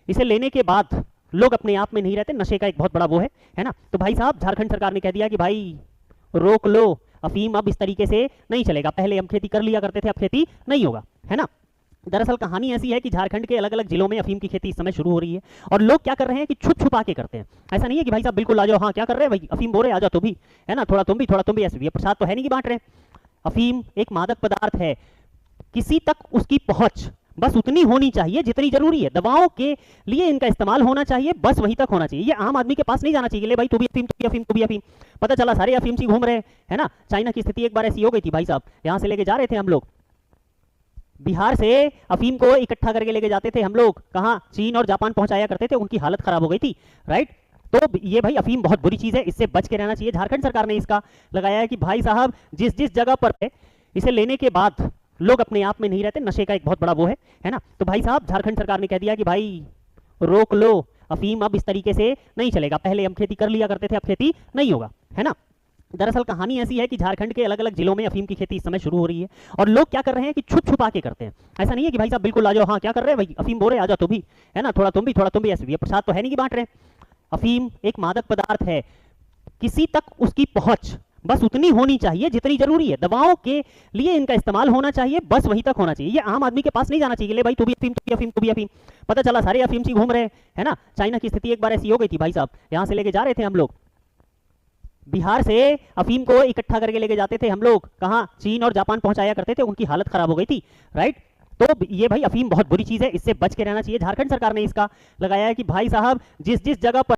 इसे लेने के बाद लोग अपने आप में नहीं रहते, नशे का एक बहुत बड़ा वो है ना। तो भाई साहब झारखंड सरकार ने कह दिया कि भाई रोक लो अफीम, अब इस तरीके से नहीं चलेगा। पहले हम खेती कर लिया करते थे, अब खेती नहीं होगा, है ना। दरअसल कहानी ऐसी है कि झारखंड के अलग अलग जिलों में अफीम की खेती इस समय शुरू हो रही है और लोग क्या कर रहे हैं कि छुप छुपा के करते हैं। ऐसा नहीं है कि भाई साहब बिल्कुल आ जाओ, हाँ क्या कर रहे हैं भाई, अफीम बो रहे आ जाओ तो भी, है ना, थोड़ा तुम भी, ऐसे भी प्रसाद तो है नहीं कि बांट रहे हैं। अफीम एक मादक पदार्थ है, किसी तक उसकी पहुंच बस उतनी होनी चाहिए जितनी जरूरी है। दवाओं के लिए इनका इस्तेमाल होना चाहिए, बस वहीं तक होना चाहिए। ये आम आदमी के पास नहीं जाना चाहिए, ले भाई तू भी अफीम, तू भी अफीम, तू भी अफीम। पता चला सारे अफीम सी घूम रहे हैं, है ना। चाइना की स्थिति एक बार ऐसी हो गई थी भाई साहब, यहां से लेके जा रहे थे हम लोग, बिहार से अफीम को इकट्ठा करके लेके जाते थे हम लोग, कहां, चीन और जापान पहुंचाया करते थे, उनकी हालत खराब हो गई थी, राइट। तो ये भाई अफीम बहुत बुरी चीज है, इससे बच के रहना चाहिए। झारखंड सरकार ने इसका लगाया है कि भाई साहब जिस जिस जगह पर है, इसे लेने के बाद लोग अपने आप में नहीं रहते, नशे का एक बहुत बड़ा वो है ना। तो भाई साहब झारखंड सरकार ने कह दिया कि भाई रोक लो अफीम, अब इस तरीके से नहीं चलेगा। पहले हम खेती कर लिया करते थे, अब खेती नहीं होगा, है ना। दरअसल कहानी ऐसी है कि झारखंड के अलग अलग जिलों में अफीम की खेती इस समय शुरू हो रही है और लोग क्या कर रहे हैं कि छुप छुपा के करते हैं। ऐसा नहीं है कि भाई साहब बिल्कुल आ जाओ, हाँ क्या कर रहे हैं भाई, अफीम बो रहे आ जाओ तो भी, है ना, थोड़ा तुम भी, ऐसे भी प्रसाद तो है नहीं कि बांट रहे हैं। अफीम एक मादक पदार्थ है, किसी तक उसकी पहुंच बस उतनी होनी चाहिए जितनी जरूरी है। दवाओं के लिए इनका इस्तेमाल होना चाहिए, बस वहीं तक होना चाहिए। ये आम आदमी के पास नहीं जाना चाहिए, ले भाई तू भी अफीम, तू भी अफीम, तू भी अफीम। पता चला सारे अफीम सी घूम रहे हैं, है ना। चाइना की स्थिति एक बार ऐसी हो गई थी भाई साहब, यहां से लेके जा रहे थे हम लोग, बिहार से अफीम को इकट्ठा करके लेके जाते थे हम लोग, कहां, चीन और जापान पहुंचाया करते थे, उनकी हालत खराब हो गई थी, राइट। तो ये भाई अफीम बहुत बुरी चीज है, इससे बच के रहना चाहिए। झारखंड सरकार ने इसका लगाया है कि भाई साहब जिस जिस जगह पर